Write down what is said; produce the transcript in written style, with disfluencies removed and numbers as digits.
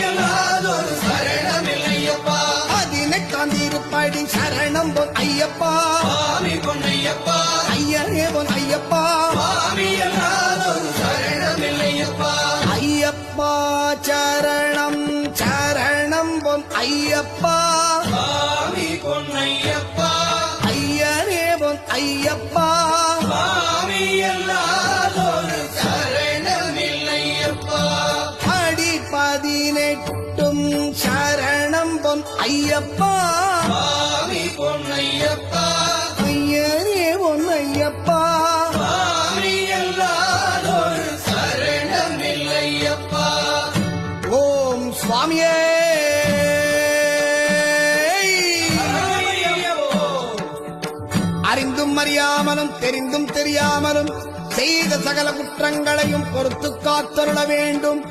அல்லாதொரு சரணமில்லையப்பா. 18ஆம் திருப்படி சரணம் பொன் ஐயப்பா. சுவாமி பொன்னையப்பா. ஐயனே பொன் ஐயப்பா. சுவாமி அல்லாதொரு சரணமில்லையப்பா. ஐயப்பா சரணம் சரணம் பொன் ஐயப்பா. சுவாமி பொன்னையப்பா. ஐயனே பொன் ஐயப்பா. சுவாமி அல்லாதொரு சரணமில்லையப்பா. அடி 18 சரணம் பொன் ஐயப்பா. சுவாமி பொன்னையப்பா. ஐயனே பொன் ஐயப்பா. சுவாமி அல்லாதொரு சரணமில்லையப்பா. ஓம் சுவாமியே. அறிந்தும் அறியாமலும் தெரிந்தும் தெரியாமலும் செய்த சகல குற்றங்களையும் பொறுத்து காத்தருள வேண்டும்.